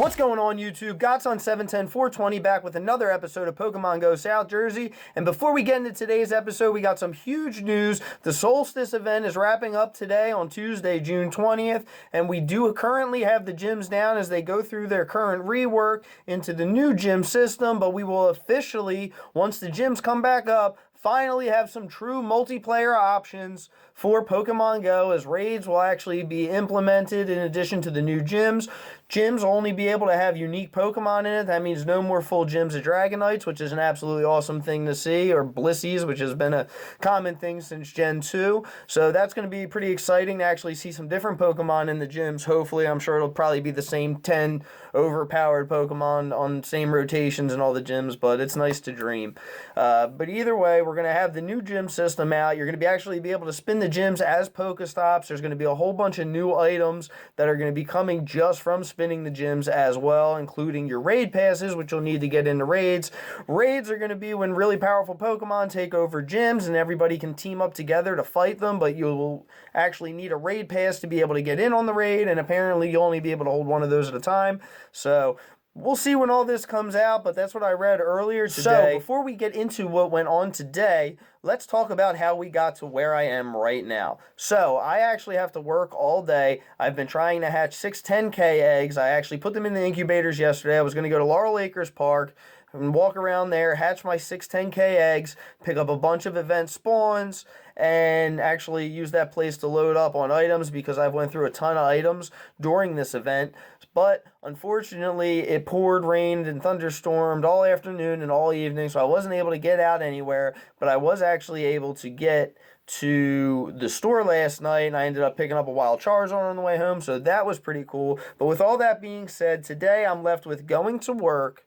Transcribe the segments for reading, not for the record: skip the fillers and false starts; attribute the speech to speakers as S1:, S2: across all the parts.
S1: What's going on, YouTube? Godson 710420 back with another episode of Pokemon Go South Jersey. And before we get into today's episode, we got some huge news. The Solstice Event is wrapping up today on Tuesday, June 20th. And we do currently have the gyms down as they go through their current rework into the new gym system. But we will officially, once the gyms come back up, finally have some true multiplayer options for Pokemon Go, as raids will actually be implemented in addition to the new gyms. Gyms will only be able to have unique Pokemon in it. That means no more full gyms of Dragonites, which is an absolutely awesome thing to see, or Blissies, which has been a common thing since Gen 2. So that's going to be pretty exciting to actually see some different Pokemon in the gyms. Hopefully, I'm sure it'll probably be the same 10 overpowered Pokemon on same rotations in all the gyms, but it's nice to dream. But either way, we're going to have the new gym system out. You're going to be actually be able to spin the gyms as Pokestops. There's going to be a whole bunch of new items that are going to be coming just from spinning the gyms as well, including your raid passes, which you'll need to get into raids. Raids are going to be when really powerful Pokemon take over gyms and everybody can team up together to fight them, but you'll actually need a raid pass to be able to get in on the raid, and apparently you'll only be able to hold one of those at a time. So we'll see when all this comes out, but that's what I read earlier today. So before we get into what went on today, let's talk about how we got to where I am right now. So I actually have to work all day. I've been trying to hatch 6 10K eggs. I actually put them in the incubators yesterday. I was going to go to Laurel Acres Park and walk around there, hatch my 6 10K eggs, pick up a bunch of event spawns, and actually use that place to load up on items because I've went through a ton of items during this event. But unfortunately, it poured, rained, and thunderstormed all afternoon and all evening, so I wasn't able to get out anywhere, but I was actually able to get to the store last night, and I ended up picking up a wild Charizard on the way home, so that was pretty cool. But with all that being said, today I'm left with going to work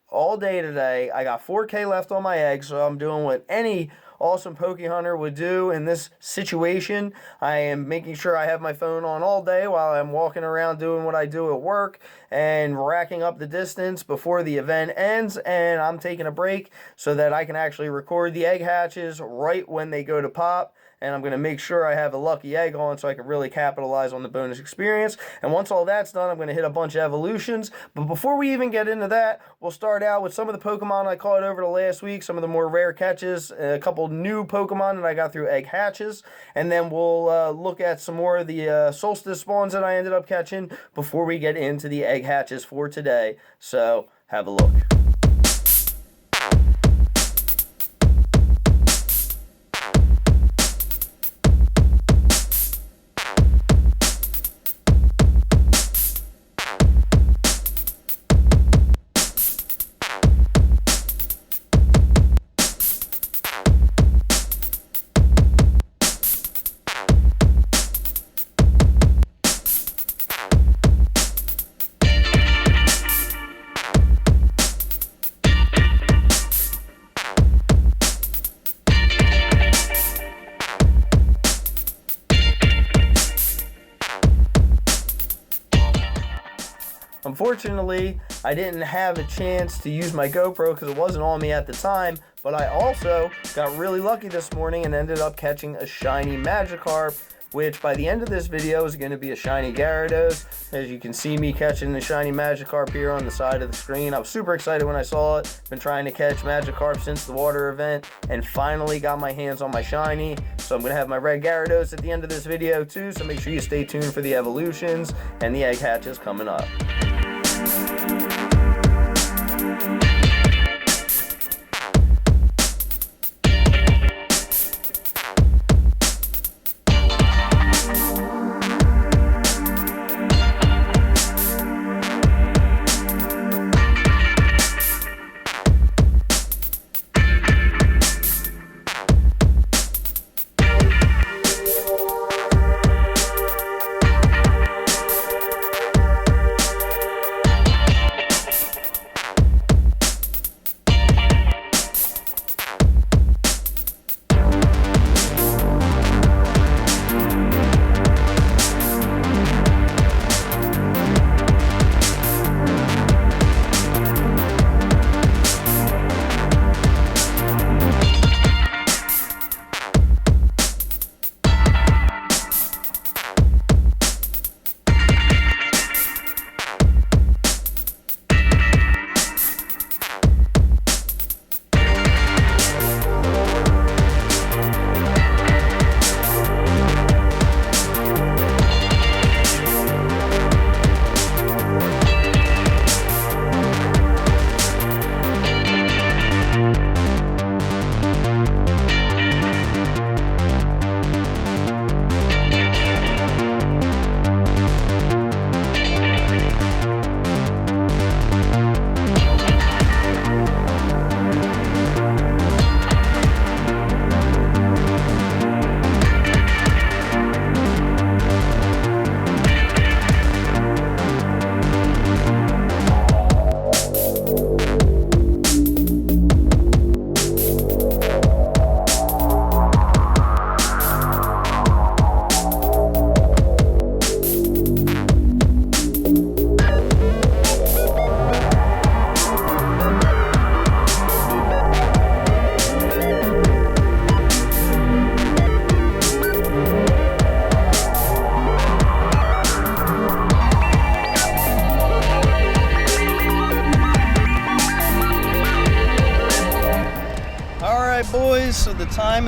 S1: all day today. I got 4K left on my eggs, so I'm doing what any awesome Poke Hunter would do in this situation. I am making sure I have my phone on all day while I'm walking around doing what I do at work and racking up the distance before the event ends, and I'm taking a break so that I can actually record the egg hatches right when they go to pop. And I'm going to make sure I have a lucky egg on so I can really capitalize on the bonus experience. And once all that's done, I'm going to hit a bunch of evolutions. But before we even get into that, we'll start out with some of the Pokemon I caught over the last week, some of the more rare catches, a couple new Pokemon that I got through egg hatches. And then we'll look at some more of the Solstice spawns that I ended up catching before we get into the egg hatches for today. So have a look. Unfortunately, I didn't have a chance to use my GoPro because it wasn't on me at the time, but I also got really lucky this morning and ended up catching a shiny Magikarp, which by the end of this video is going to be a shiny Gyarados. As you can see me catching the shiny Magikarp here on the side of the screen. I was super excited when I saw it. Been trying to catch Magikarp since the water event and finally got my hands on my shiny. So I'm going to have my red Gyarados at the end of this video too, so make sure you stay tuned for the evolutions and the egg hatches coming up.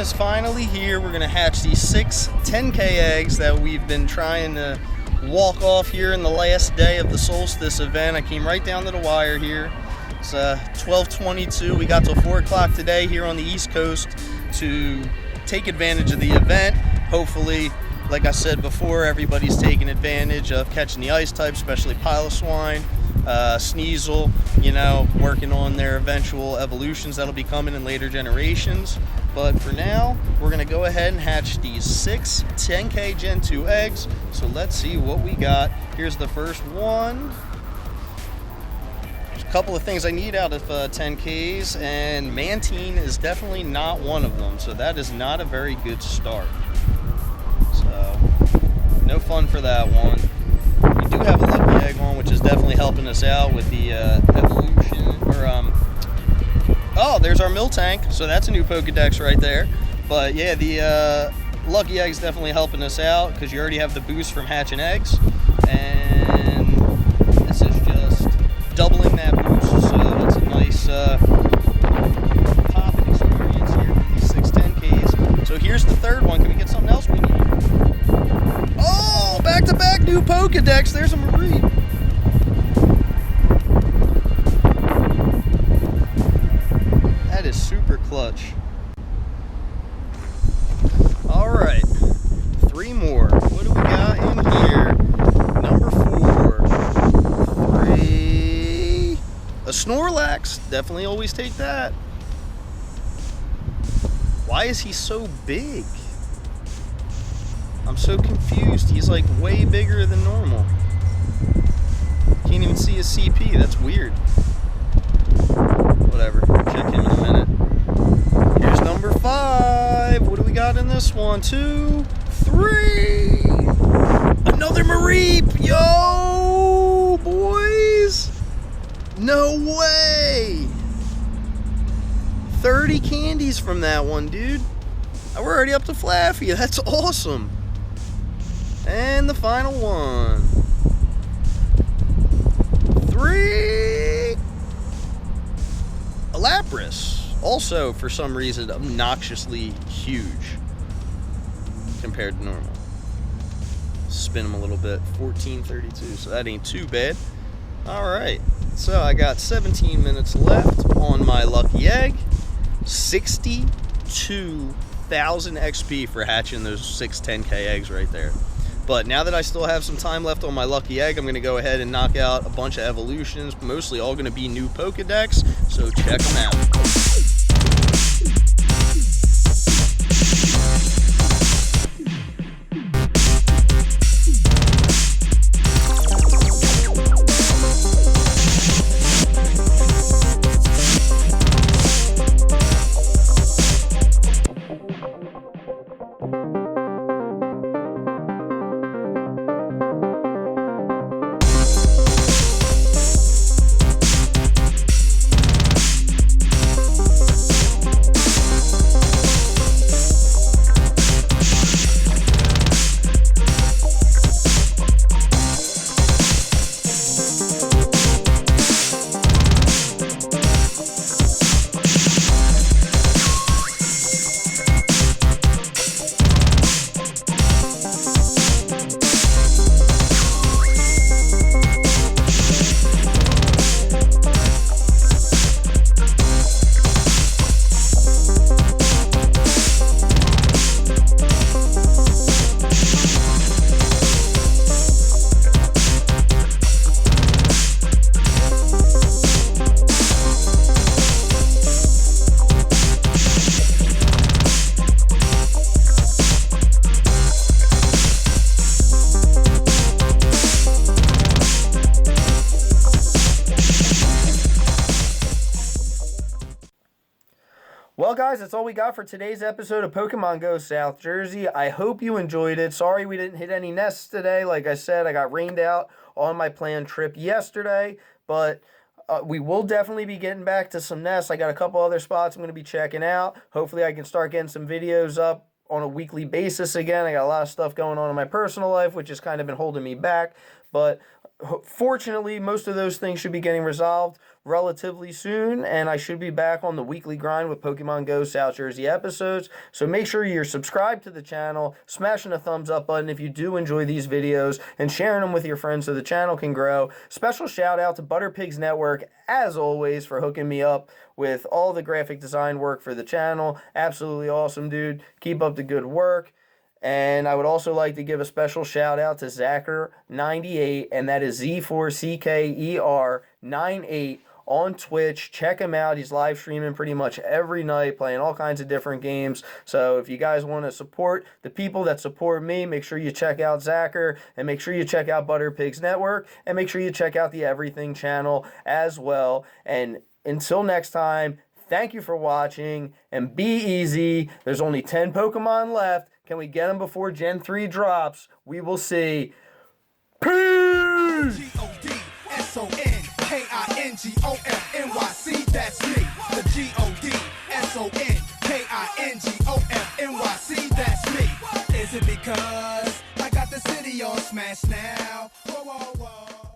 S1: is finally here. We're going to hatch these 6 10K eggs that we've been trying to walk off here in the last day of the Solstice event. I came right down to the wire here. It's 12:22. We got till 4 o'clock today here on the East Coast to take advantage of the event. Hopefully, like I said before, everybody's taking advantage of catching the ice type, especially Piloswine, Sneasel, working on their eventual evolutions that'll be coming in later generations. But for now, we're going to go ahead and hatch these 6 10K Gen 2 eggs. So let's see what we got. Here's the first one. There's a couple of things I need out of 10Ks, and Mantine is definitely not one of them. So that is not a very good start. So, no fun for that one. We do have a lucky egg on, which is definitely helping us out with the evolution. Oh, there's our mill tank. So that's a new Pokedex right there. But yeah, the lucky egg is definitely helping us out because you already have the boost from hatching eggs. And this is just doubling that boost. So it's a nice popping experience here with these 6 10Ks. So here's the third one. Can we get something else we need? Oh, back-to-back new Pokedex. There's a Marie. That is super clutch. All right, 3 more. What do we got in here? Number 4. 3. A Snorlax. Definitely always take that. Why is he so big? I'm so confused. He's like way bigger than normal. Can't even see his CP. That's weird. Whatever. Check him in a minute. Here's number 5. What do we got in this one? 2, 3. Another Mareep. Yo, boys. No way. 30 candies from that one, dude. We're already up to Flaffy. That's awesome. And the final one. 3. A Lapras. Also, for some reason, obnoxiously huge compared to normal. Spin them a little bit. 1432. So that ain't too bad. Alright. So I got 17 minutes left on my lucky egg. 62,000 XP for hatching those 6 10K eggs right there. But now that I still have some time left on my lucky egg, I'm going to go ahead and knock out a bunch of evolutions, mostly all going to be new Pokedex, so check them out. Well, guys, that's all we got for today's episode of Pokemon Go South Jersey. I hope you enjoyed it. Sorry we didn't hit any nests today. Like I said, I got rained out on my planned trip yesterday, but we will definitely be getting back to some nests. I got a couple other spots I'm going to be checking out. Hopefully I can start getting some videos up on a weekly basis again. I got a lot of stuff going on in my personal life, which has kind of been holding me back, but fortunately, most of those things should be getting resolved relatively soon, and I should be back on the weekly grind with Pokemon Go South Jersey episodes. So make sure you're subscribed to the channel, smashing the thumbs up button if you do enjoy these videos, and sharing them with your friends so the channel can grow. Special shout out to Butterpigs Network, as always, for hooking me up with all the graphic design work for the channel. Absolutely awesome, dude. Keep up the good work. And I would also like to give a special shout out to Zacher98, and that is Z4CKER98 on Twitch. Check him out. He's live streaming pretty much every night, playing all kinds of different games. So if you guys want to support the people that support me, make sure you check out Zacher, and make sure you check out Butterpigs Network, and make sure you check out the Everything channel as well. And until next time, thank you for watching, and be easy. There's only 10 Pokemon left. Can we get them before Gen 3 drops? We will see. Peace!
S2: G-O-D-S-O-N-K-I-N-G-O-F-N-Y-C, that's me. The G-O-D-S-O-N-K-I-N-G-O-F-N-Y-C, that's me. Is it because I got the city on smash now? Whoa, whoa, whoa.